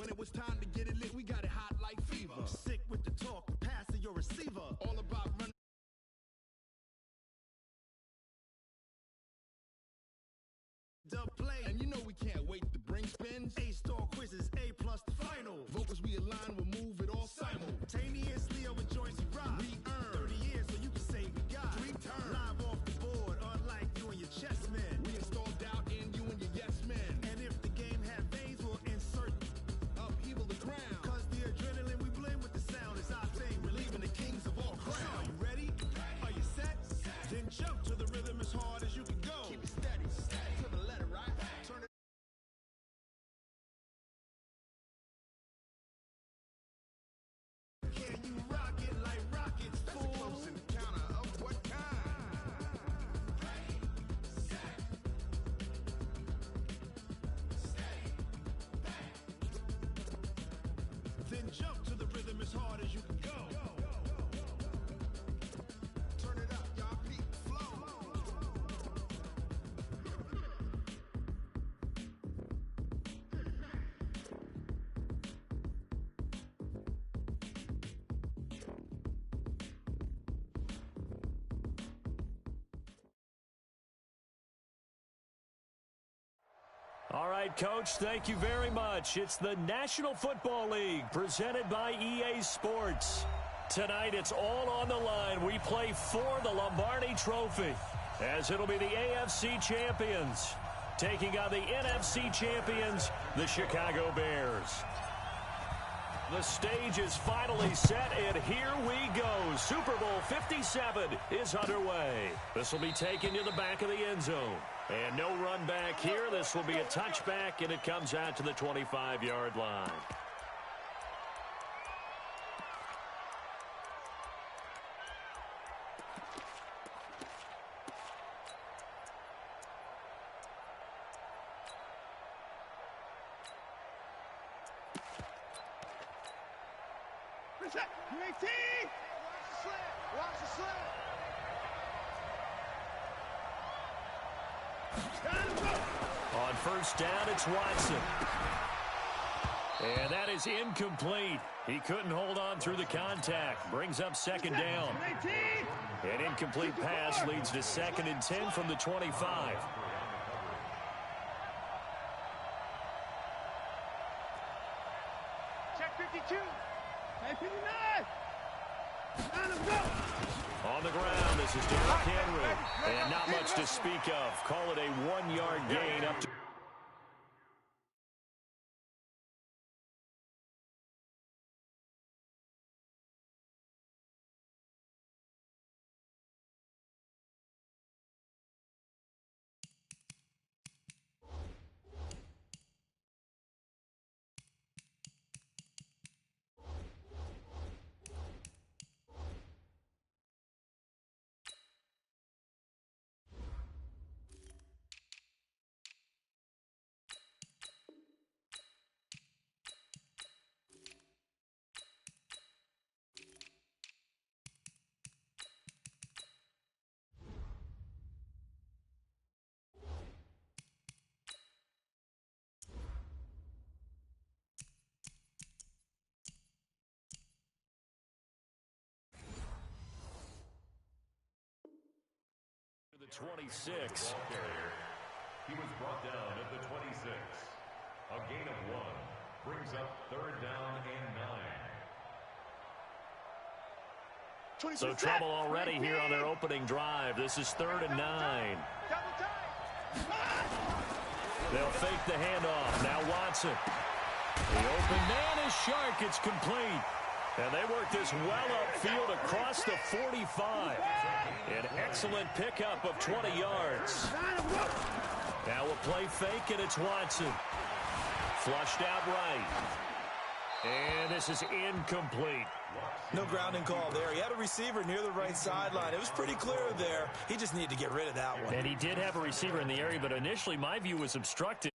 When it was time to get it lit, we got it hot like fever. I'm sick with the talk, pass to your receiver. All about running the play. And you know we can't wait to bring spins. A-star quizzes, A+ the final. Vocals we align, we'll move it all simultaneously over joints we rock. We earn 30 years so you can say we got. Dream turn. Live off the board, unlike you and your chess men. We install doubt in you and your yes men. And if the game had veins, we'll insert upheaval the crown. Cause the adrenaline we blend with the sound is our thing. Relieving the kings of all crowns. So are you ready? Are you set? Then jump to the rhythm as hard as you can go. Keep it steady, to the letter, right? Turn it. Can you rock it like rockets, fool? That's a close encounter of what kind? Ready, set, steady, bang. Then jump to the rhythm as hard as you can go. Turn it up, y'all beat flow. All right, Coach, thank you very much. It's the National Football League presented by EA Sports. Tonight, it's all on the line. We play for the Lombardi Trophy, as it'll be the AFC champions taking on the NFC champions, the Chicago Bears. The stage is finally set, and here we go. Super Bowl 57 is underway. This will be taken to the back of the end zone. And no run back here. This will be a touchback, and it comes out to the 25-yard line. Watch the slant. Watch the slant. On first down, it's Watson. And that is incomplete. He couldn't hold on through the contact. Brings up second down. An incomplete pass leads to 2nd and 10 from the 25. Check 52. Hey, 59. On the ground, this is Derrick Henry. And not much to speak of. Call it a 1-yard gain up to... the 26. He was brought down at the 26. A gain of 1 brings up 3rd down and 9. So trouble already here on their opening drive. This is 3rd and 9. They'll fake the handoff. Now Watson. The open man is Shark. It's complete. And they work this well upfield across the 45. An excellent pickup of 20 yards. Now a play fake, and it's Watson. Flushed out right. And this is incomplete. No grounding call there. He had a receiver near the right sideline. It was pretty clear there. He just needed to get rid of that one. And he did have a receiver in the area, but initially my view was obstructed.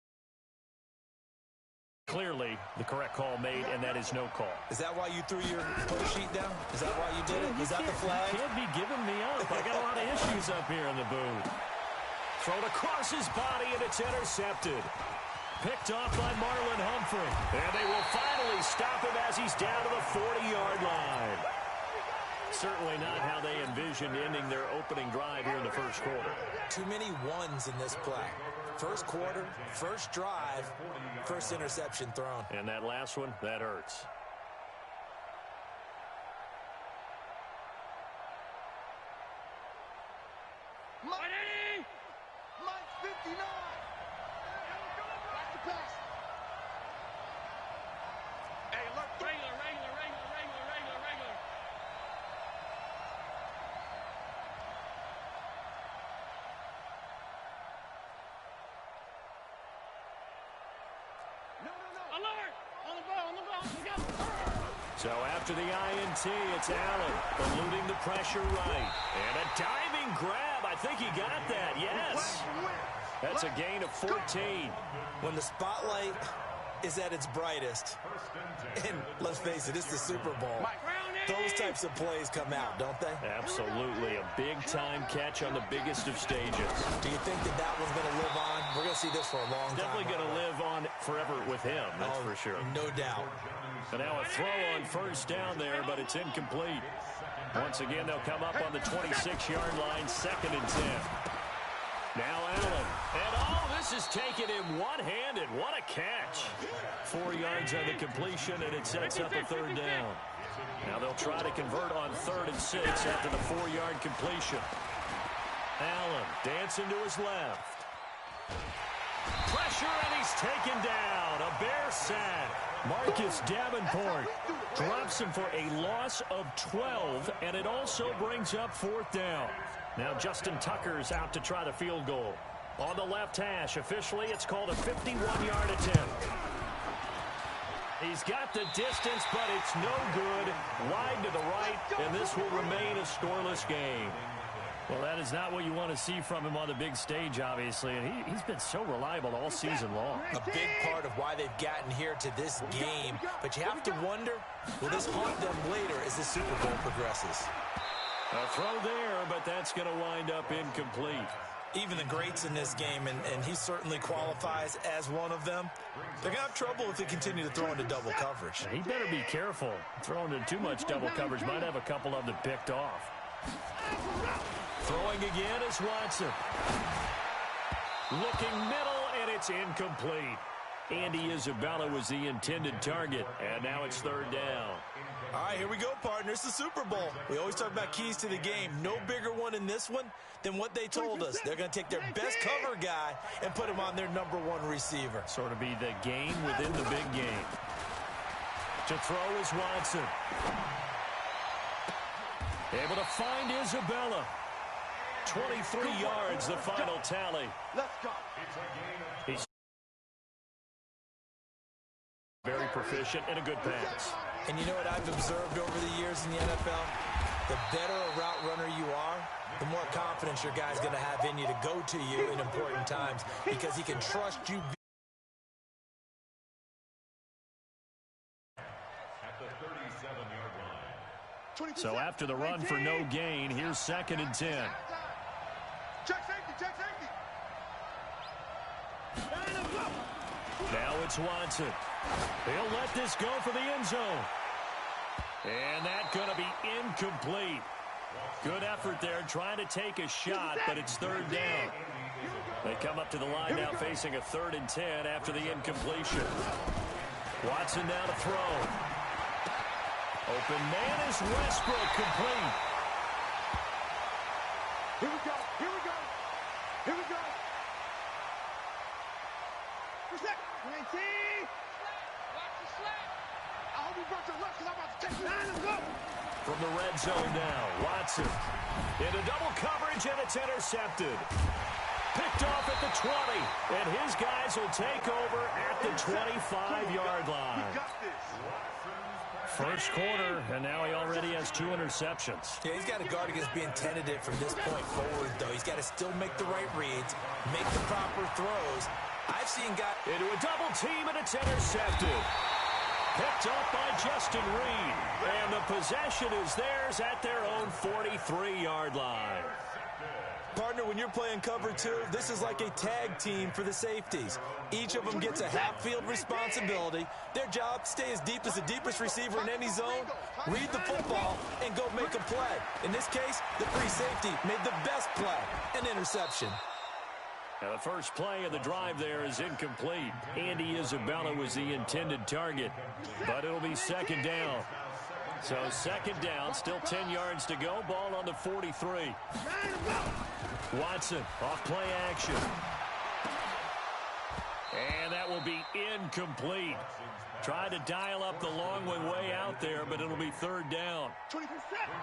Clearly, the correct call made, and that is no call. Is that why you threw your post sheet down? Is that why you did it? Is that the flag? You can't be giving me up. I got a lot of issues up here in the booth. Thrown across his body, and it's intercepted. Picked off by Marlon Humphrey. And they will finally stop him as he's down to the 40-yard line. Certainly not how they envisioned ending their opening drive here in the first quarter. Too many ones in this play. First quarter, first drive, first interception thrown. And that last one, that hurts. Mike 59. Back to pass. Hey, look, regular. No. Alert! On the ball. So after the INT, it's Allen eluding the pressure right. And a diving grab. I think he got that. Yes. That's a gain of 14. When the spotlight is at its brightest, and let's face it, it's the Super Bowl, those types of plays come out, don't they? Absolutely. A big-time catch on the biggest of stages. Do you think that one's going to live on? We're going to see this for a long time. Definitely going to live on forever with him, that's for sure. No doubt. And now a throw on first down there, but it's incomplete. Once again, they'll come up on the 26-yard line, 2nd and 10. Now Allen. And this is taken in one-handed. What a catch. 4 yards on the completion, and it sets up a 3rd down. Now they'll try to convert on 3rd and 6 after the 4-yard completion. Allen dancing to his left. Pressure, and he's taken down. A Bear sack. Marcus Davenport drops him for a loss of 12, and it also brings up 4th down. Now Justin Tucker's out to try the field goal. On the left hash, officially, it's called a 51-yard attempt. He's got the distance, but it's no good. Wide to the right, and this will remain a scoreless game. Well, that is not what you want to see from him on the big stage, obviously, and he's been so reliable all season long. A big part of why they've gotten here to this game, but you have to wonder, will this haunt them later as the Super Bowl progresses? A throw there, but that's going to wind up incomplete. Even the greats in this game, and he certainly qualifies as one of them, they're going to have trouble if they continue to throw into double coverage. He better be careful. Throwing into too much double coverage might have a couple of them picked off. Throwing again is Watson. Looking middle, and it's incomplete. Andy Isabella was the intended target, and now it's 3rd down. All right, here we go, partners. The Super Bowl. We always talk about keys to the game. No bigger one in this one than what they told us. They're going to take their best cover guy and put him on their #1 receiver. Sort of be the game within the big game. To throw is Watson. Able to find Isabella. 23 yards, the final tally. Let's go. He's very proficient and a good pass. And you know what I've observed over the years in the NFL? The better a route runner you are, the more confidence your guy's going to have in you to go to you in important times because he can trust you. At the 37-yard line. So after the run for no gain, here's 2nd and 10. Check safety. Now it's Watson. He'll let this go for the end zone. And that's going to be incomplete. Good effort there trying to take a shot, but it's 3rd down. They come up to the line now facing a 3rd and 10 after the incompletion. Watson now to throw. Open man is Westbrook, complete. Here we go. Reset. 19. Watch the slap. I hope you brought your luck because I'm about to take you. Let's go. From the red zone now, Watson into double coverage, and it's intercepted. Picked off at the 20, and his guys will take over at the 25-yard line. First quarter, and now he already has 2 interceptions. Yeah, he's got to guard against being tentative from this point forward, though. He's got to still make the right reads, make the proper throws. I've seen guys into a double team, and it's intercepted. Picked up by Justin Reed, and the possession is theirs at their own 43-yard line. Partner, when you're playing cover two, this is like a tag team for the safeties. Each of them gets a half-field responsibility. Their job, stay as deep as the deepest receiver in any zone, read the football, and go make a play. In this case, the free safety made the best play, an interception. Now the first play of the drive there is incomplete. Andy Isabella was the intended target, but it'll be second down. So second down, still 10 yards to go. Ball on the 43. Watson off play action. And that will be incomplete. Tried to dial up the long way out there, but it'll be third down.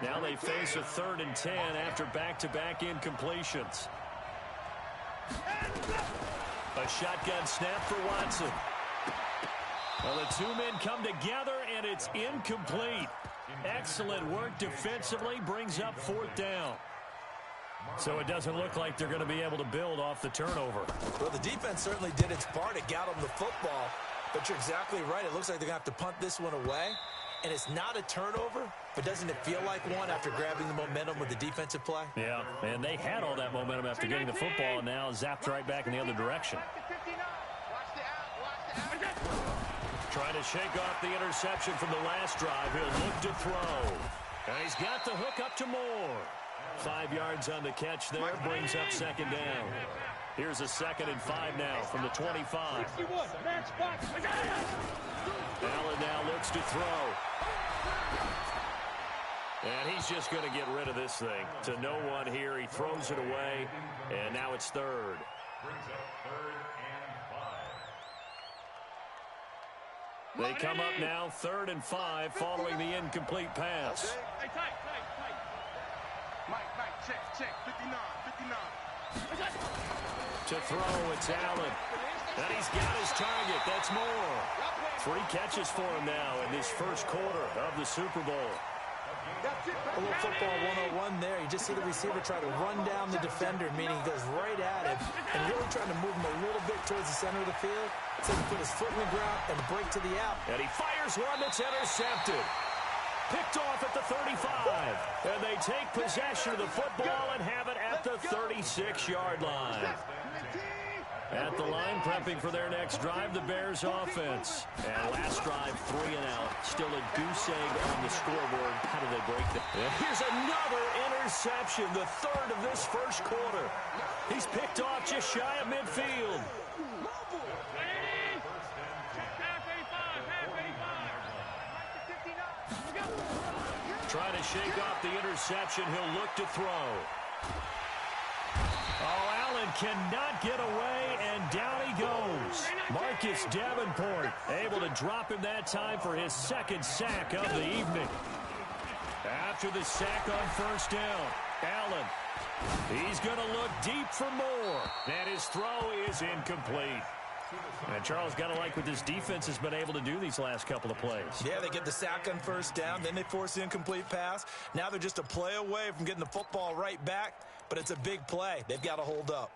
Now they face a 3rd and 10 after back-to-back incompletions. A shotgun snap for Watson. Well, the two men come together, and it's incomplete. Excellent work defensively, brings up 4th down. So it doesn't look like they're going to be able to build off the turnover. Well, the defense certainly did its part. It got them the football. But you're exactly right. It looks like they're going to have to punt this one away. And it's not a turnover, but doesn't it feel like one after grabbing the momentum with the defensive play? Yeah, and they had all that momentum after getting the football, and now zapped right back in the other direction. Trying to shake off the interception from the last drive. He'll look to throw. And he's got the hook up to Moore. 5 yards on the catch there, brings up second down. Here's a 2nd and 5 now from the 25. Allen now looks to throw. And he's just going to get rid of this thing. To no one here, he throws it away, and now it's 3rd. Brings up 3rd and 5. They come up now 3rd and 5 following the incomplete pass. Hey, tight. Mike, check. 59. To throw, it's Allen. And he's got his target. That's Moore. 3 catches for him now in this first quarter of the Super Bowl. A little football 101 there. You just see the receiver try to run down the defender, meaning he goes right at him and really trying to move him a little bit towards the center of the field so he can put his foot in the ground and break to the out. And he fires one that's intercepted. Picked off at the 35. And they take possession of the football and have it at the 36-yard line. At the line, prepping for their next drive, the Bears offense. And last drive, 3 and out. Still a goose egg on the scoreboard. How do they break that? And here's another interception, the 3rd of this first quarter. He's picked off just shy of midfield. Trying to shake off the interception. He'll look to throw. Oh, Allen cannot get away, and down he goes. Marcus Davenport able to drop him that time for his 2nd sack of the evening. After the sack on first down, Allen, he's going to look deep for Moore. And his throw is incomplete. And Charles, got to like what this defense has been able to do these last couple of plays. Yeah, they get the sack on first down, then they force the incomplete pass. Now they're just a play away from getting the football right back, but it's a big play. They've got to hold up.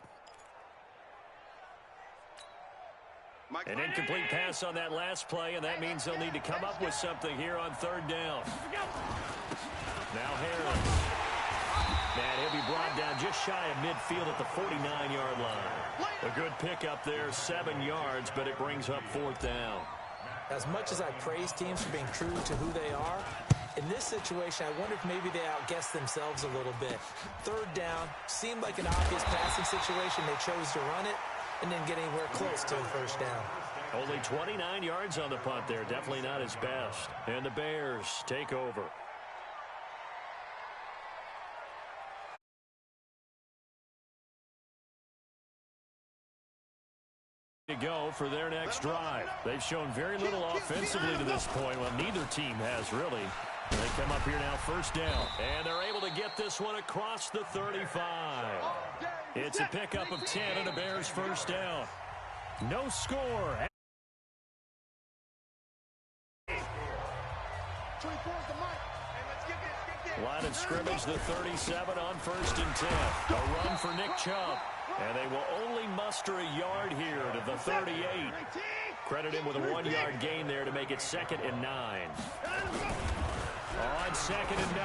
An incomplete pass on that last play, and that means they'll need to come up with something here on 3rd down. Now Harris. And he'll be brought down just shy of midfield at the 49-yard line. A good pickup there, 7 yards, but it brings up 4th down. As much as I praise teams for being true to who they are, in this situation, I wonder if maybe they outguessed themselves a little bit. 3rd down, seemed like an obvious passing situation. They chose to run it and didn't get anywhere close to a first down. Only 29 yards on the punt there. Definitely not his best. And the Bears take over. To go for their next drive. They've shown very little offensively to this point. Well, neither team has really. And they come up here now, first down. And they're able to get this one across the 35. It's a pickup of 10 and a Bears first down. No score. Line of scrimmage, the 37 on 1st and 10. A run for Nick Chubb. And they will only muster a yard here to the 38. Credit him with a 1-yard gain there to make it 2nd and 9. On 2nd and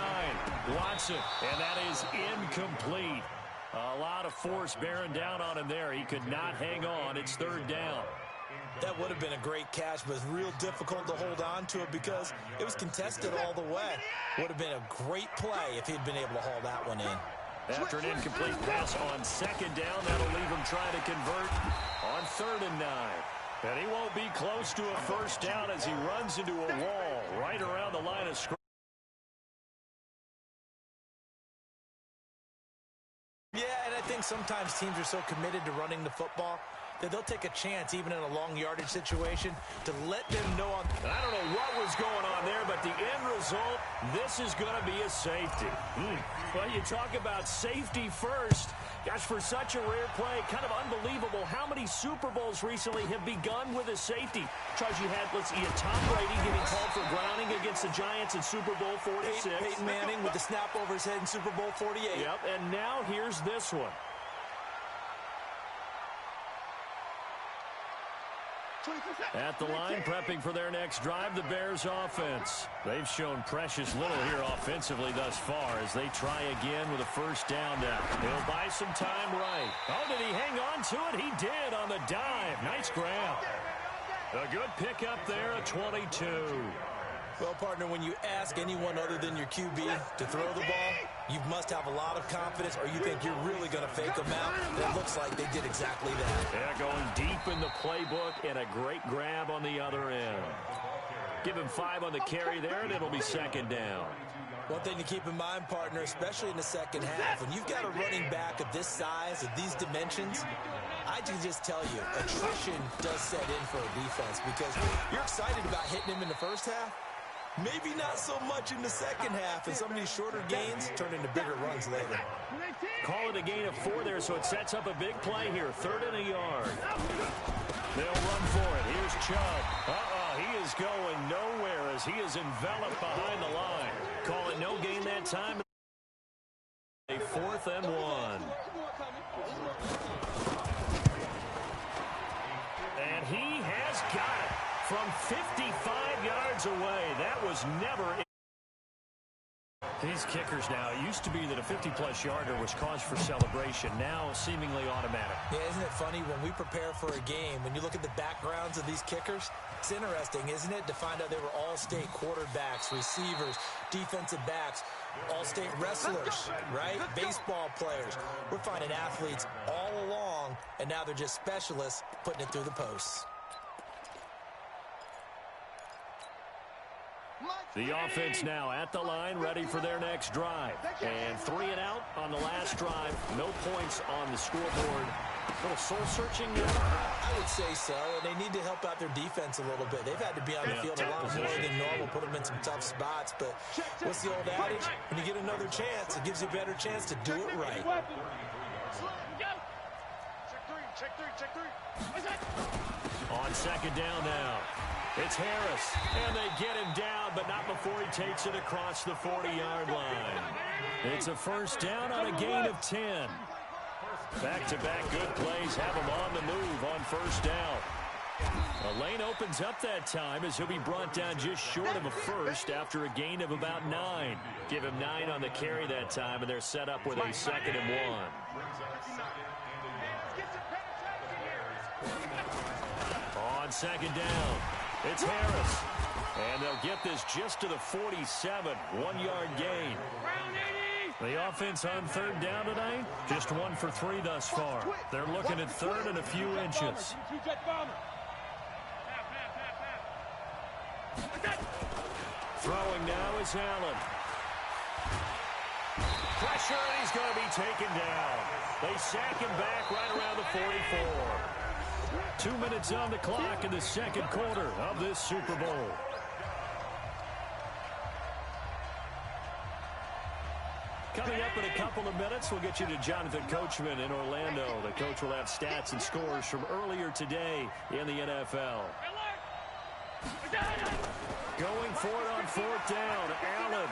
9, Watson. And that is incomplete. A lot of force bearing down on him there. He could not hang on. It's third down. That would have been a great catch, but it's real difficult to hold on to it because it was contested all the way. Would have been a great play if he'd been able to haul that one in. After an incomplete pass on second down, that'll leave him trying to convert on 3rd and 9. And he won't be close to a first down as he runs into a wall right around the line of scrimmage. Yeah, and I think sometimes teams are so committed to running the football that they'll take a chance, even in a long yardage situation, to let them know on. I don't know what was going on there, but the end result, this is going to be a safety. Well, you talk about safety first. Gosh, for such a rare play, kind of unbelievable how many Super Bowls recently have begun with a safety. Charles, you had, let's see, Tom Brady getting called for grounding against the Giants in Super Bowl 46. Peyton Manning with the snap over his head in Super Bowl 48. Yep, and now here's this one. At the line, prepping for their next drive, the Bears offense. They've shown precious little here offensively thus far as they try again with a first down now. He'll buy some time right. Oh, did he hang on to it? He did on the dive. Nice grab. A good pickup there, a 22. Well, partner, when you ask anyone other than your QB to throw the ball, you must have a lot of confidence or you think you're really going to fake them out. It looks like they did exactly that. Yeah, going deep in the playbook and a great grab on the other end. Give him 5 on the carry there, and it'll be second down. One thing to keep in mind, partner, especially in the second half, when you've got a running back of this size, of these dimensions, I can just tell you, attrition does set in for a defense because you're excited about hitting him in the first half. Maybe not so much in the second half, and some of these shorter gains turn into bigger runs later. Call it a gain of 4 there, so it sets up a big play here. 3rd and a yard. They'll run for it. Here's Chubb. He is going nowhere as he is enveloped behind the line. Call it no gain that time. A 4th and 1. And he has got it from 55 yards away. That was never. These kickers now, it used to be that a 50-plus yarder was cause for celebration. Now seemingly automatic. Yeah, isn't it funny when we prepare for a game, when you look at the backgrounds of these kickers, it's interesting, isn't it, to find out they were all-state quarterbacks, receivers, defensive backs, all-state wrestlers, right? Baseball players. We're finding athletes all along, and now they're just specialists putting it through the posts. The offense now at the line, ready for their next drive. And 3 and out on the last drive. No points on the scoreboard. A little soul-searching now? I would say so, and they need to help out their defense a little bit. They've had to be on the field a lot more than normal, put them in some tough spots. But what's the old adage? When you get another chance, it gives you a better chance to do it right. On second down now. It's Harris, and they get him down, but not before he takes it across the 40-yard line. It's a first down on a gain of 10. Back-to-back good plays have him on the move on first down. The lane opens up that time as he'll be brought down just short of a first after a gain of about 9. Give him 9 on the carry that time, and they're set up with a 2nd and 1. On second down, it's Harris. And they'll get this just to the 47, 1-yard gain. The offense on third down tonight, just 1 for 3 thus far. They're looking at 3rd and a few inches. Throwing now is Allen. Pressure, and he's going to be taken down. They sack him back right around the 44. 2 minutes on the clock in the second quarter of this Super Bowl. Coming up in a couple of minutes, we'll get you to Jonathan Coachman in Orlando. The coach will have stats and scores from earlier today in the NFL. Going for it on 4th down, Allen.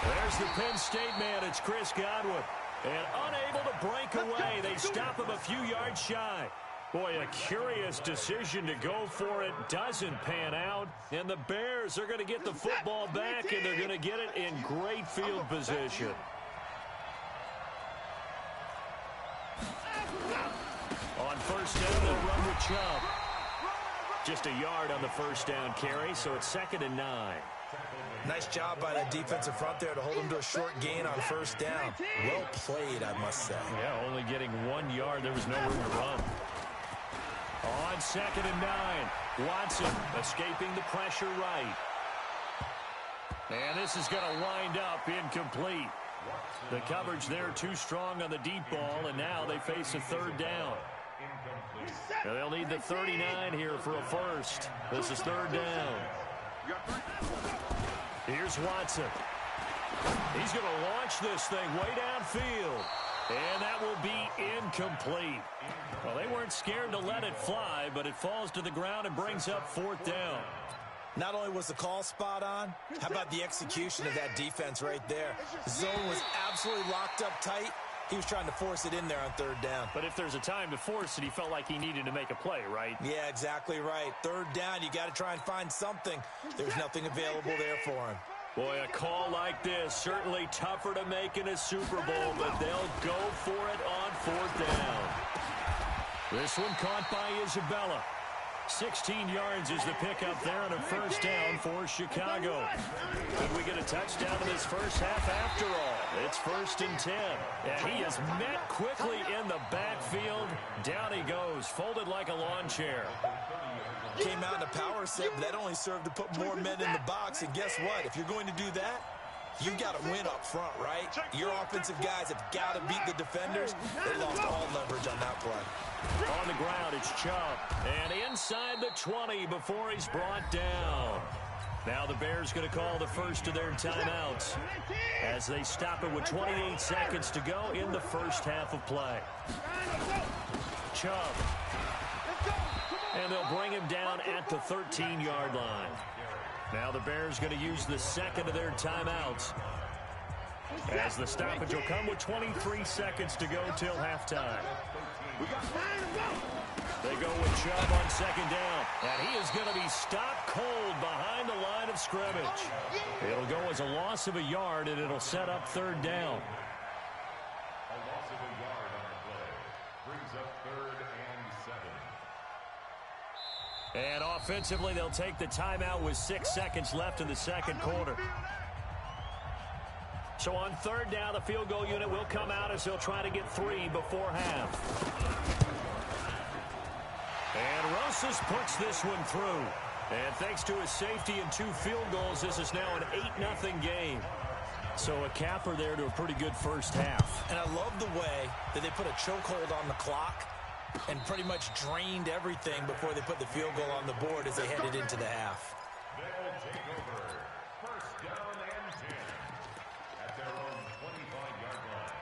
There's the Penn State man. It's Chris Godwin. And unable to break away. They stop him a few yards shy. Boy, a curious decision to go for it. Doesn't pan out. And the Bears are going to get the football back, and they're going to get it in great field position. first down, they'll run with Chubb. Just a yard on the first down carry, so it's 2nd and 9. Nice job by that defensive front there to hold them to a short gain on first down. Well played, I must say. Yeah, only getting 1 yard. There was no room to run. On 2nd and 9, Watson escaping the pressure right. And this is going to wind up incomplete. The coverage there too strong on the deep ball, and now they face a 3rd down. And they'll need the 39 here for a first. This is 3rd down. Here's Watson. He's going to launch this thing way downfield. And that will be incomplete. Well, they weren't scared to let it fly, but it falls to the ground and brings up 4th down. Not only was the call spot on, how about the execution of that defense right there? The zone was absolutely locked up tight. He was trying to force it in there on 3rd down. But if there's a time to force it, he felt like he needed to make a play, right? Yeah, exactly right. 3rd down, you got to try and find something. There's nothing available there for him. Boy, a call like this, certainly tougher to make in a Super Bowl, but they'll go for it on 4th down. This one caught by Isabella. 16 yards is the pickup there on a first down for Chicago. Could we get a touchdown in this first half after all? It's 1st and 10. And he is met quickly in the backfield. Down he goes, folded like a lawn chair. Came out in a power set, but that only served to put more men in the box. And guess what? If you're going to do that, you've got to win up front, right? Your offensive guys have got to beat the defenders. They lost all leverage on that play. On the ground, it's Chubb. And inside the 20 before he's brought down. Now the Bears going to call the first of their timeouts as they stop it with 28 seconds to go in the first half of play. Chubb. And they'll bring him down at the 13-yard line. Now the Bears going to use the second of their timeouts as the stoppage will come with 23 seconds to go till halftime. They go with Chubb on 2nd down, and he is going to be stopped cold behind the line of scrimmage. It'll go as a loss of a yard, and it'll set up 3rd down. A loss of a yard on the play brings up 3rd and 7. And offensively, they'll take the timeout with 6 seconds left in the second quarter. So on 3rd down, the field goal unit will come out as they'll try to get 3 before half. And Rosas puts this one through. And thanks to his safety and 2 field goals, this is now an 8-0 game. So a capper there to a pretty good first half. And I love the way that they put a chokehold on the clock and pretty much drained everything before they put the field goal on the board as they headed into the half. They'll take over 1st down and 10 at their own 25-yard line.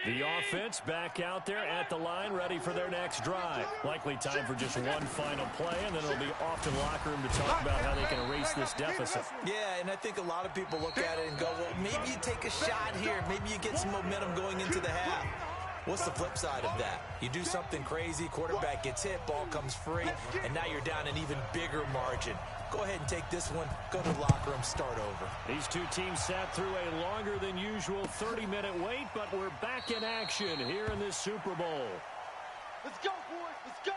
The offense back out there at the line, ready for their next drive. Likely time for just one final play, and then it'll be off to the locker room to talk about how they can erase this deficit. Yeah, and I think a lot of people look at it and go, well, maybe you take a shot here. Maybe you get some momentum going into the half. What's the flip side of that? You do something crazy, quarterback gets hit, ball comes free, and now you're down an even bigger margin. Go ahead and take this one, go to the locker room, start over. These two teams sat through a longer than usual 30-minute wait, but we're back in action here in this Super Bowl. Let's go, boys, let's go!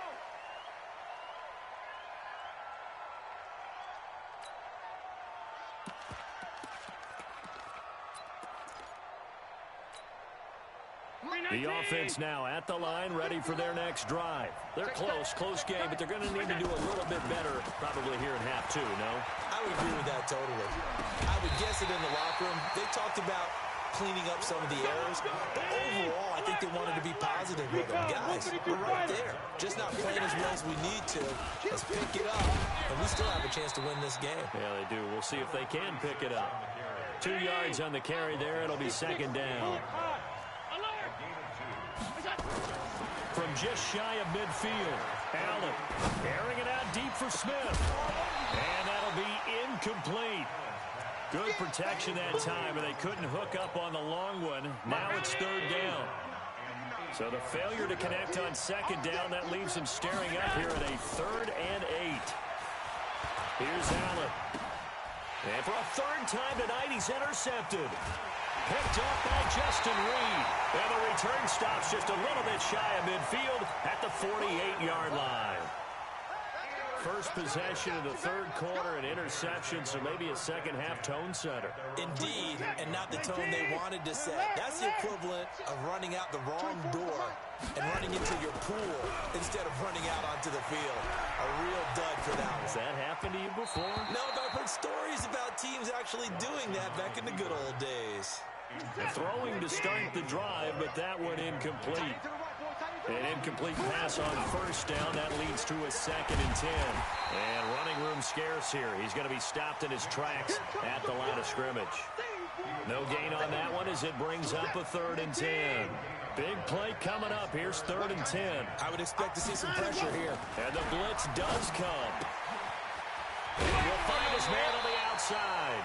The offense now at the line, ready for their next drive. They're close game, but they're going to need to do a little bit better probably here in half 2, no? I would agree with that totally. I would guess it in the locker room. They talked about cleaning up some of the errors, but overall, I think they wanted to be positive with them. Guys, we're right there. Just not playing as well as we need to. Let's pick it up, and we still have a chance to win this game. Yeah, they do. We'll see if they can pick it up. 2 yards on the carry there. It'll be 2nd down. From just shy of midfield, Allen airing it out deep for Smith. And that'll be incomplete. Good protection that time, and they couldn't hook up on the long one. Now it's 3rd down. So the failure to connect on 2nd down, that leaves them staring up here at a 3rd and 8. Here's Allen. And for a third time tonight, he's intercepted. Picked up by Justin Reed. And the return stops just a little bit shy of midfield at the 48-yard line. First possession of the third quarter, an interception, so maybe a second-half tone setter. Indeed, and not the tone they wanted to set. That's the equivalent of running out the wrong door and running into your pool instead of running out onto the field. A real dud for that one. Has that happened to you before? No, but I've heard stories about teams actually doing that back in the good old days. Throwing to start the drive, but that one incomplete. An incomplete pass on first down. That leads to a 2nd and 10. And running room scarce here. He's going to be stopped in his tracks at the line of scrimmage. No gain on that one as it brings up a 3rd and 10. Big play coming up. Here's 3rd and 10. I would expect to see some pressure here. And the blitz does come. He'll find his man on the outside.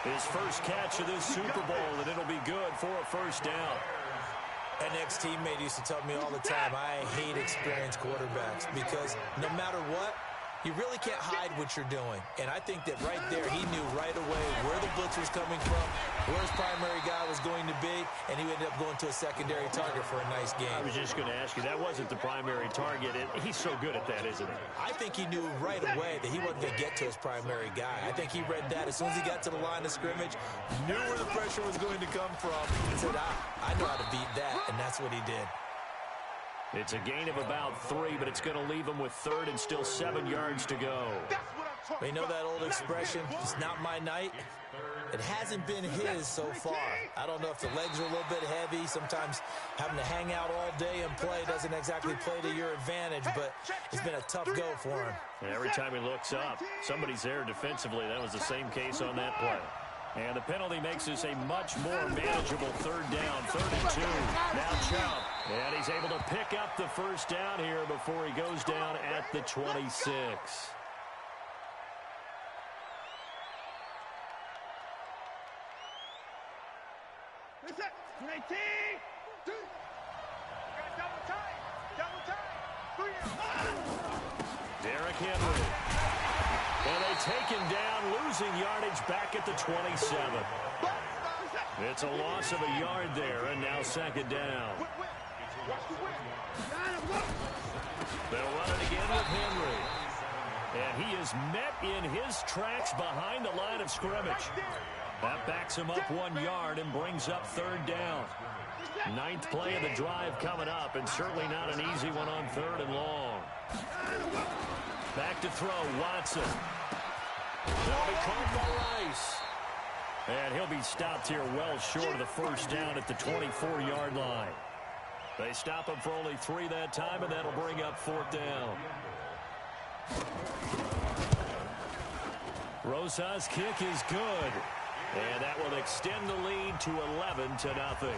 His first catch of this Super Bowl, and it'll be good for a first down. An ex-teammate used to tell me all the time, I hate experienced quarterbacks because no matter what, you really can't hide what you're doing. And I think that right there, he knew right away where the blitz was coming from, where his primary guy was going to be, and he ended up going to a secondary target for a nice game. I was just going to ask you, that wasn't the primary target. He's so good at that, isn't he? I think he knew right away that he wasn't going to get to his primary guy. I think he read that as soon as he got to the line of scrimmage, knew where the pressure was going to come from, and said, I know how to beat that, and that's what he did. It's a gain of about 3, but it's going to leave him with 3rd and still 7 yards to go. You know that old expression, it's not my night? It hasn't been his so far. I don't know if the legs are a little bit heavy. Sometimes having to hang out all day and play doesn't exactly play to your advantage, but it's been a tough go for him. And every time he looks up, somebody's there defensively. That was the same case on that play. And the penalty makes this a much more manageable 3rd down, 3rd and 2. Now Chubb. And he's able to pick up the first down here before he goes down at the 26. Derrick Henry. And they take him down, losing yardage back at the 27. It's a loss of a yard there, and now 2nd down. They'll run it again with Henry. And he is met in his tracks behind the line of scrimmage. That backs him up 1 yard and brings up 3rd down. 9th play of the drive coming up, and certainly not an easy one on 3rd and long. Back to throw, Watson. That'll be caught by Rice. And he'll be stopped here well short of the first down at the 24-yard line. They stop him for only 3 that time, and that'll bring up 4th down. Rosa's kick is good. And that will extend the lead to 11-0.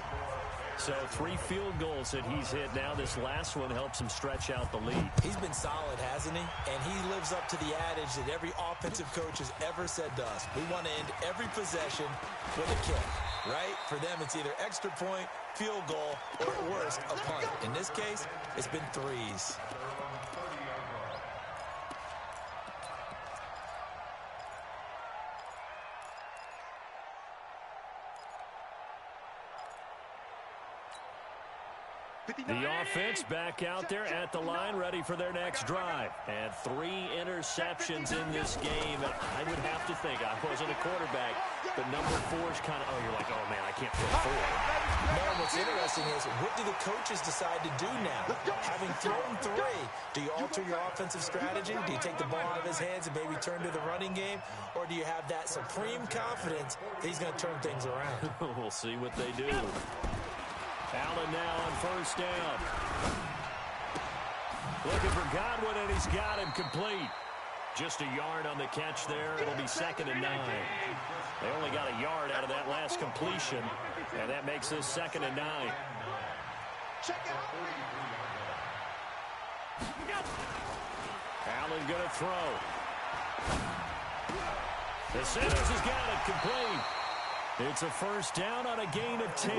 So 3 field goals that he's hit now. This last one helps him stretch out the lead. He's been solid, hasn't he? And he lives up to the adage that every offensive coach has ever said to us. We want to end every possession with a kick, right? For them, it's either extra point, field goal, or at worst, a punt. In this case, it's been 3s. The offense back out there at the line, ready for their next drive. And 3 interceptions in this game. And I would have to think, I wasn't a quarterback, but number 4 is kind of, you're like, oh, man, I can't throw 4. No, what's interesting is, what do the coaches decide to do now? Having thrown 3, do you alter your offensive strategy? Do you take the ball out of his hands and maybe turn to the running game? Or do you have that supreme confidence that he's going to turn things around? We'll see what they do. Allen now on first down. Looking for Godwin, and he's got him complete. Just a yard on the catch there. It'll be 2nd and 9. They only got a yard out of that last completion, and that makes this 2nd and 9. Allen going to throw. DeSantis has got it complete. It's a first down on a gain of 10.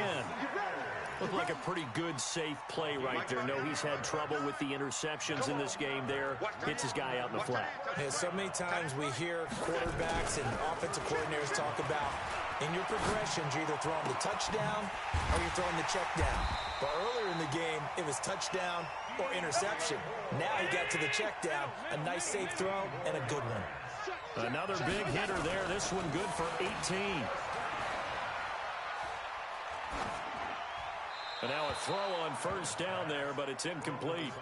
Looked like a pretty good, safe play right there. No, he's had trouble with the interceptions in this game there. Hits his guy out in the flat. Yeah, so many times we hear quarterbacks and offensive coordinators talk about in your progressions, you're either throwing the touchdown or you're throwing the check down. But earlier in the game, it was touchdown or interception. Now he got to the check down, a nice safe throw, and a good one. Another big hitter there. This one good for 18. And now a throw on first down there, but it's incomplete.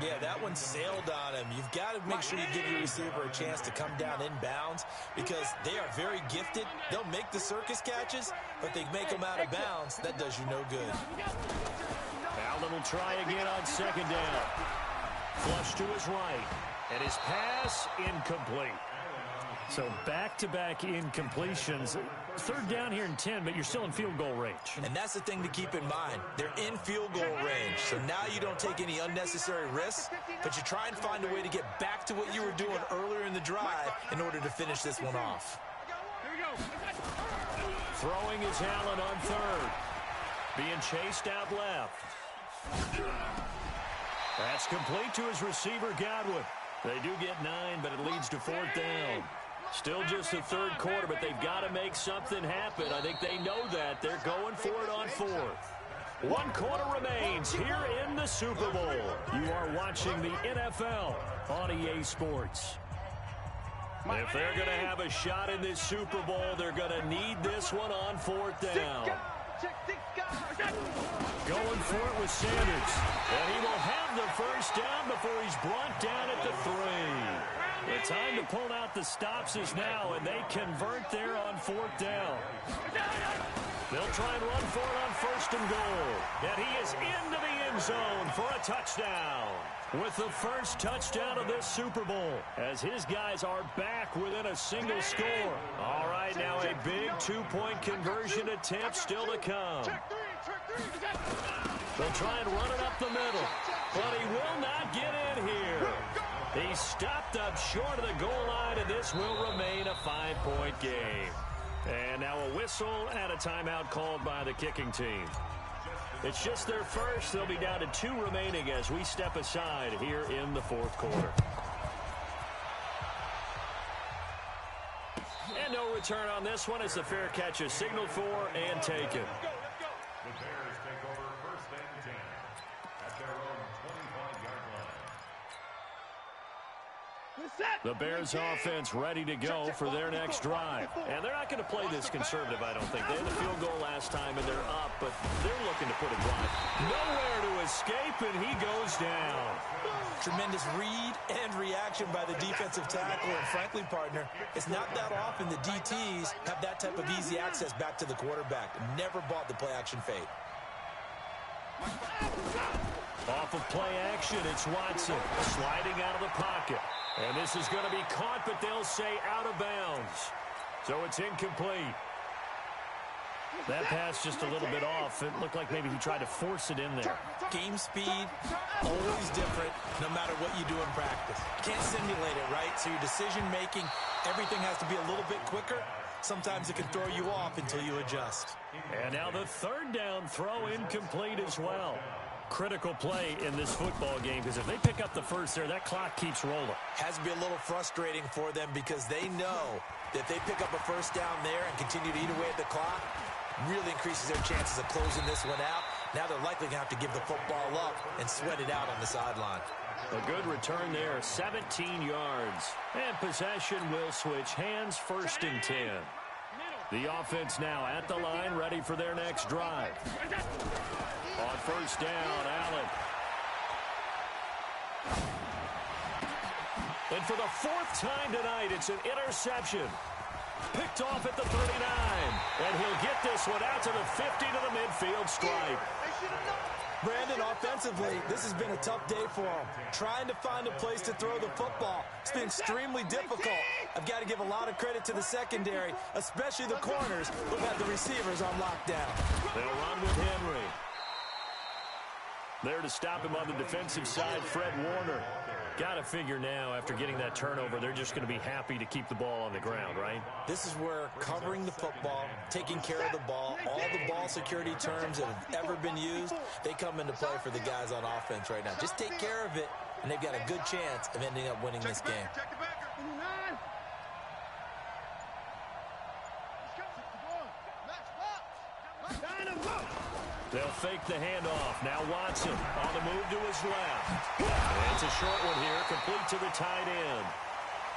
Yeah, that one sailed on him. You've got to make sure you give your receiver a chance to come down inbounds because they are very gifted. They'll make the circus catches, but they make them out of bounds. That does you no good. Allen will try again on second down. Flush to his right. And his pass incomplete. So back-to-back incompletions. Third down here in 10, but you're still in field goal range. And that's the thing to keep in mind. They're in field goal range. So now you don't take any unnecessary risks, but you try and find a way to get back to what you were doing earlier in the drive in order to finish this one off. Throwing is Allen on third. Being chased out left. That's complete to his receiver, Godwin. They do get 9, but it leads to fourth down. Still just the third quarter, but they've got to make something happen. I think they know that. They're going for it on fourth. 1 quarter remains here in the Super Bowl. You are watching the NFL on EA Sports. If they're going to have a shot in this Super Bowl, they're going to need this one on fourth down. Going for it with Sanders. And he will have the first down before he's brought down at the 3. The time to pull out the stops is now, and they convert there on fourth down. They'll try and run for it on first and goal. And he is into the end zone for a touchdown. With the first touchdown of this Super Bowl, as his guys are back within a single score. All right, now a big 2-point conversion attempt still to come. They'll try and run it up the middle, but he will not get in here. He stopped up short of the goal line, and this will remain a 5-point game. And now a whistle and a timeout called by the kicking team. It's just their first. They'll be down to 2 remaining as we step aside here in the fourth quarter. And no return on this one as the fair catch is signaled for and taken. The Bears take over first and 10 at their own 25-yard line. The Bears offense ready to go for their next drive. And they're not going to play this conservative, I don't think. They had the field goal last time, and they're up, but they're looking to put a drive. Nowhere to escape, and he goes down. Tremendous read and reaction by the defensive tackle. And frankly, partner, it's not that often the DTs have that type of easy access back to the quarterback. Never bought the play-action fade. Off of play action, it's Watson sliding out of the pocket. And this is going to be caught, but they'll say out of bounds. So it's incomplete. That pass just a little bit off. It looked like maybe he tried to force it in there. Game speed, always different, no matter what you do in practice. You can't simulate it, right? So your decision-making, everything has to be a little bit quicker. Sometimes it can throw you off until you adjust. And now the third down throw incomplete as well. Critical play in this football game because if they pick up the first there, that clock keeps rolling. Has to be a little frustrating for them because they know that if they pick up a first down there and continue to eat away at the clock, really increases their chances of closing this one out. Now they're likely going to have to give the football up and sweat it out on the sideline. A good return there, 17 yards. And possession will switch hands, first and 10. The offense now at the line, ready for their next drive. On first down, Allen. And for the 4th time tonight, it's an interception. Picked off at the 39. And he'll get this one out to the 50 to the midfield stripe. Brandon, offensively, this has been a tough day for him. Trying to find a place to throw the football. It's been extremely difficult. I've got to give a lot of credit to the secondary, especially the corners who've had the receivers on lockdown. They'll run with Henry. There to stop him on the defensive side, Fred Warner. Got to figure now, after getting that turnover, they're just going to be happy to keep the ball on the ground, right? This is where covering the football, taking care of the ball, all the ball security terms that have ever been used, they come into play for the guys on offense right now. Just take care of it, and they've got a good chance of ending up winning this game. They'll fake the handoff. Now Watson on the move to his left. And it's a short one here, complete to the tight end.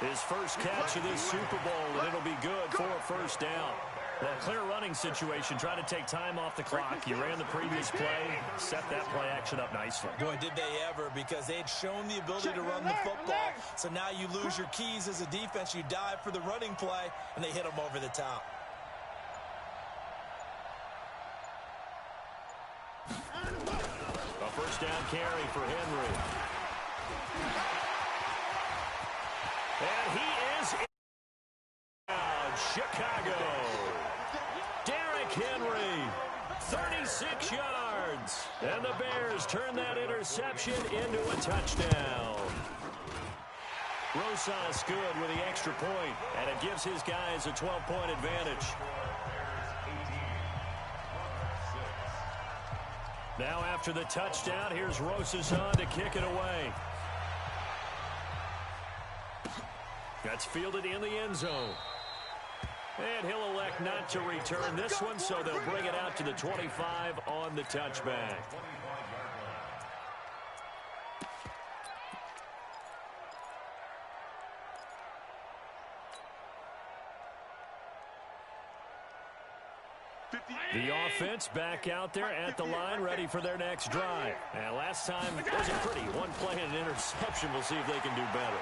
His first catch of this Super Bowl, and it'll be good for a first down. Well, clear running situation, trying to take time off the clock. You ran the previous play, set that play action up nicely. Boy, did they ever, because they had shown the ability to run the football. So now you lose your keys as a defense. You dive for the running play, and they hit them over the top. A first down carry for Henry. And he is in Chicago. Derrick Henry, 36 yards. And the Bears turn that interception into a touchdown. Rosas good with the extra point, and it gives his guys a 12-point advantage. Now after the touchdown, here's Rosas on to kick it away. That's fielded in the end zone. And he'll elect not to return this one, so they'll bring it out to the 25 on the touchback. The offense back out there at the line, ready for their next drive. And last time was a pretty one play and an interception. We'll see if they can do better.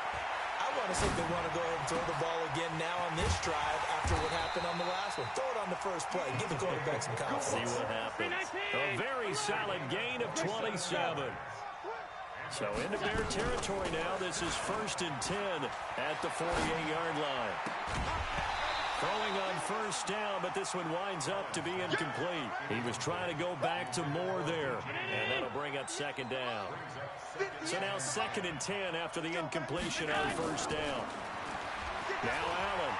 I want to see if they want to go ahead and throw the ball again now on this drive after what happened on the last one. Throw it on the first play. Give the quarterback some confidence. See what happens. A very solid gain of 27. So into Bear territory now. This is 1st and 10 at the 48-yard line. Throwing on first down, but this one winds up to be incomplete. He was trying to go back to Moore there, and that'll bring up 2nd down. So now 2nd and 10 after the incompletion on first down. Now Allen.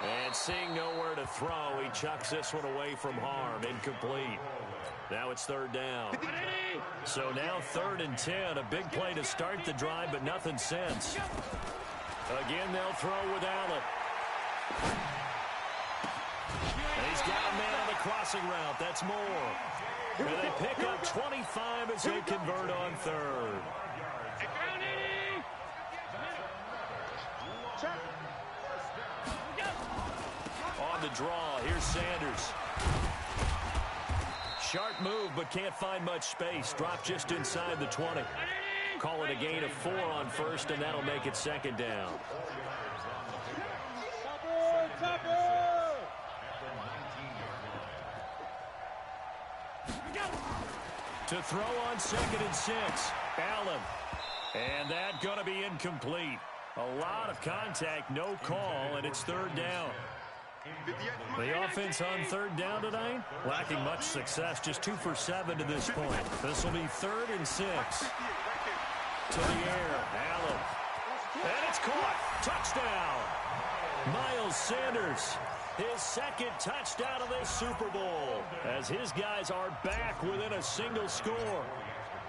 And seeing nowhere to throw, he chucks this one away from harm. Incomplete. Now it's 3rd down. So now 3rd and 10. A big play to start the drive, but nothing since. Again, they'll throw with Allen. And he's got a man on the crossing route. That's Moore. And they pick up 25 as they convert on 3rd. On the draw, here's Sanders. Sharp move, but can't find much space. Drop just inside the 20. Call it a gain of 4 on first, and that'll make it 2nd down. To throw on 2nd and 6, Allen. And that going to be incomplete. A lot of contact, no call, and it's 3rd down. The offense on 3rd down tonight, lacking much success, just 2 for 7 to this point. This will be 3rd and 6. To the air, Allen. And it's caught. Touchdown. Miles Sanders, his 2nd touchdown of this Super Bowl, as his guys are back within a single score.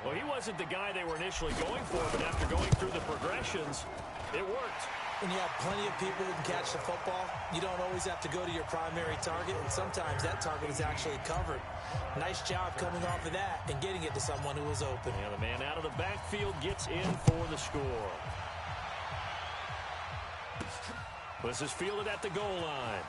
Well, he wasn't the guy they were initially going for, but after going through the progressions, it worked. When you have plenty of people who can catch the football, you don't always have to go to your primary target, and sometimes that target is actually covered. Nice job coming off of that and getting it to someone who was open. And the man out of the backfield gets in for the score. This is fielded at the goal line.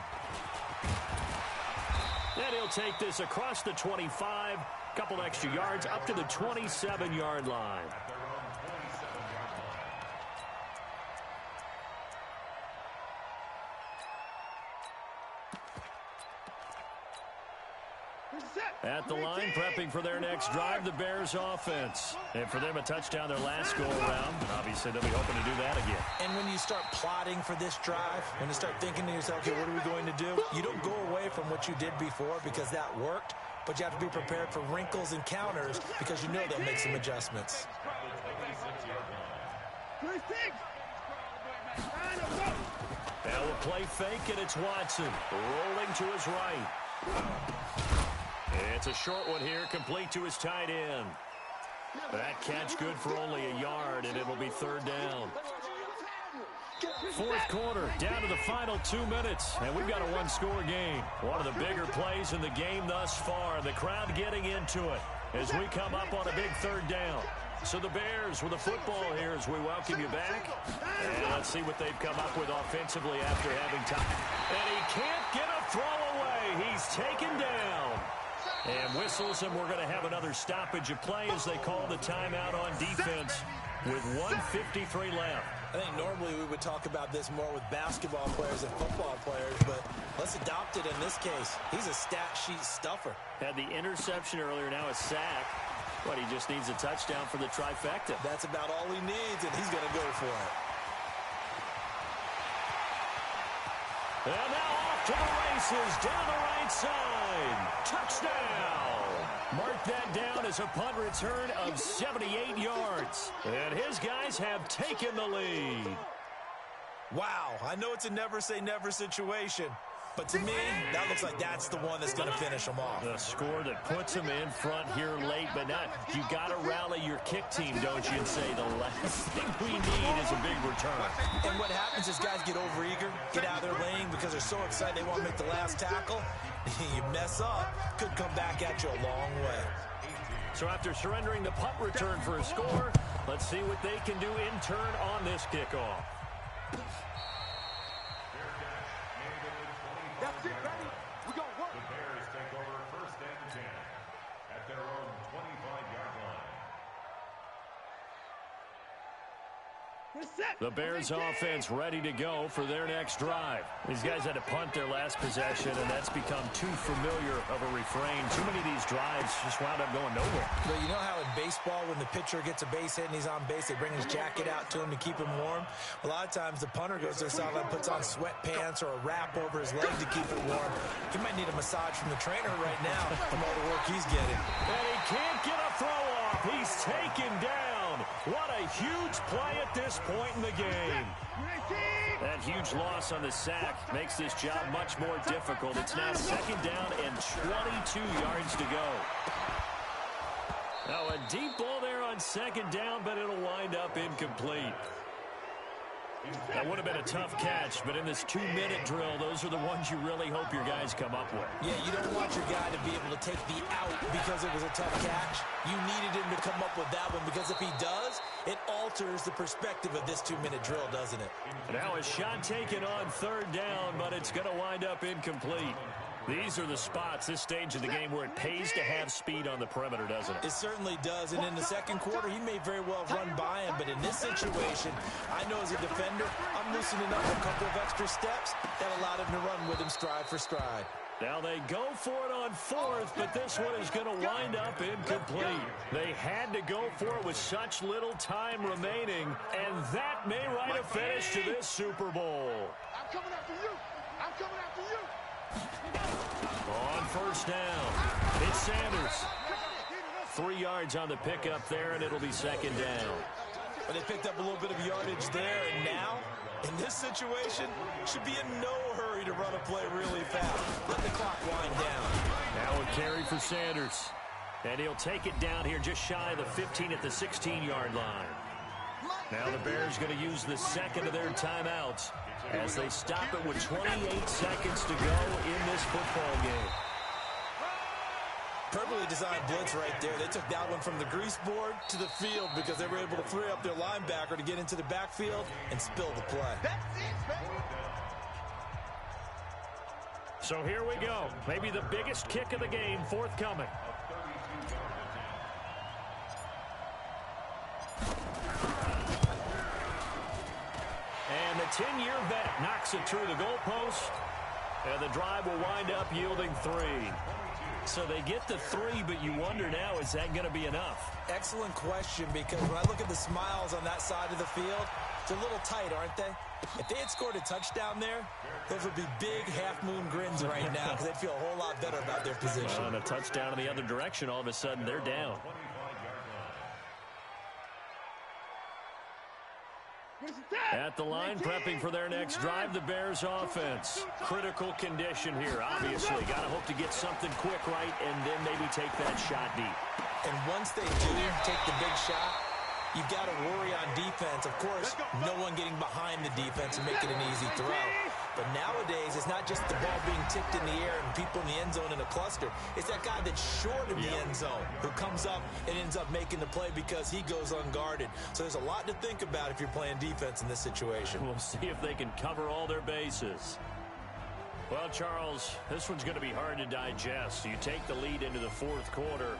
And he'll take this across the 25, couple extra yards up to the 27-yard line. At the line, prepping for their next drive, the Bears offense. And for them, a touchdown their last go-around. Obviously, they'll be hoping to do that again. And when you start plotting for this drive, when you start thinking to yourself, okay, what are we going to do? You don't go away from what you did before because that worked. but you have to be prepared for wrinkles and counters because you know they'll make some adjustments. 26. Now we'll play fake, and it's Watson rolling to his right. It's a short one here, complete to his tight end. That catch good for only a yard, and it'll be third down. Fourth quarter, down to the final 2 minutes, and we've got a one-score game. One of the bigger plays in the game thus far. The crowd getting into it as we come up on a big third down. So the Bears with the football here as we welcome you back. And let's see what they've come up with offensively after having time. And he can't get a throw away. He's taken down. And whistles, and we're going to have another stoppage of play as they call the timeout on defense with 1:53 left. I think normally we would talk about this more with basketball players and football players, but let's adopt it in this case. He's a stat sheet stuffer. Had the interception earlier, now a sack. But he just needs a touchdown for the trifecta. That's about all he needs, and he's going to go for it. And now off to the races, down the right side. Touchdown! Mark that down as a punt return of 78 yards. And his guys have taken the lead. Wow, I know it's a never-say-never situation, but to me, that looks like that's the one that's going to finish them off. The score that puts them in front here late, but not. You got to rally your kick team, don't you, and say the last thing we need is a big return. And what happens is guys get overeager, get out of their lane because they're so excited they want to make the last tackle. You mess up, could come back at you a long way. So after surrendering the punt return for a score, let's see what they can do in turn on this kickoff. That's it, ready? We're going to work. The Bears take over first and 10 at their own 25-yard line. The Bears offense ready to go for their next drive. These guys had to punt their last possession, and that's become too familiar of a refrain. Too many of these drives just wound up going nowhere. But you know how in baseball, when the pitcher gets a base hit and he's on base, they bring his jacket out to him to keep him warm? A lot of times the punter goes to the sideline, puts on sweatpants or a wrap over his leg to keep it warm. He might need a massage from the trainer right now from all the work he's getting. And he can't get a throw off. He's taken down. What a huge play at this point in the game. That huge loss on the sack makes this job much more difficult. It's now second down and 22 yards to go. Now a deep ball there on second down, but it'll wind up incomplete. That would have been a tough catch, but in this 2-minute drill, those are the ones you really hope your guys come up with. Yeah, you don't want your guy to be able to take the out because it was a tough catch. You needed him to come up with that one because if he does, it alters the perspective of this 2-minute drill, doesn't it? Now a shot taken on third down, but it's going to wind up incomplete. These are the spots, this stage of the game, where it pays to have speed on the perimeter, doesn't it? It certainly does, and in the second quarter, he may very well run by him, but in this situation, I know as a defender, I'm loosening up a couple of extra steps that allowed him to run with him stride for stride. Now they go for it on fourth, but this one is going to wind up incomplete. They had to go for it with such little time remaining, and that may write a finish to this Super Bowl. I'm coming after you. I'm coming after you. On first down, it's Sanders. 3 yards on the pickup there, and it'll be second down. But they picked up a little bit of yardage there, and now, in this situation, should be in no hurry to run a play really fast. Let the clock wind down. Now a carry for Sanders. And he'll take it down here just shy of the 15 at the 16-yard line. Now the Bears going to use the second of their timeouts as they stop it with 28 seconds to go in this football game. Perfectly designed blitz right there. They took that one from the grease board to the field because they were able to free up their linebacker to get into the backfield and spill the play. So here we go. Maybe the biggest kick of the game forthcoming. And the 10-year vet knocks it through the goalpost. And the drive will wind up yielding 3. So they get the 3, but you wonder now, is that going to be enough? Excellent question, because when I look at the smiles on that side of the field, They're a little tight, aren't they? If they had scored a touchdown there, those would be big half-moon grins right now because they'd feel a whole lot better about their position. And a touchdown in the other direction, all of a sudden they're down. At the line, prepping for their next drive, the Bears offense. Critical condition here, obviously. Got to hope to get something quick right and then maybe take that shot deep. And once they do take the big shot, you've got to worry on defense. Of course, no one getting behind the defense and make it an easy throw. But nowadays, it's not just the ball being tipped in the air and people in the end zone in a cluster. It's that guy that's short of the end zone who comes up and ends up making the play because he goes unguarded. So there's a lot to think about if you're playing defense in this situation. We'll see if they can cover all their bases. Well, Charles, this one's going to be hard to digest. You take the lead into the fourth quarter,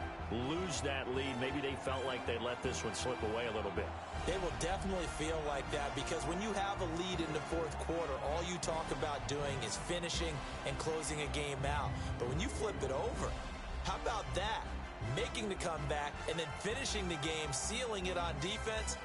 lose that lead. Maybe they felt like they let this one slip away a little bit. They will definitely feel like that because when you have a lead in the fourth quarter, all you talk about doing is finishing and closing a game out. But when you flip it over, how about that? Making the comeback and then finishing the game, sealing it on defense.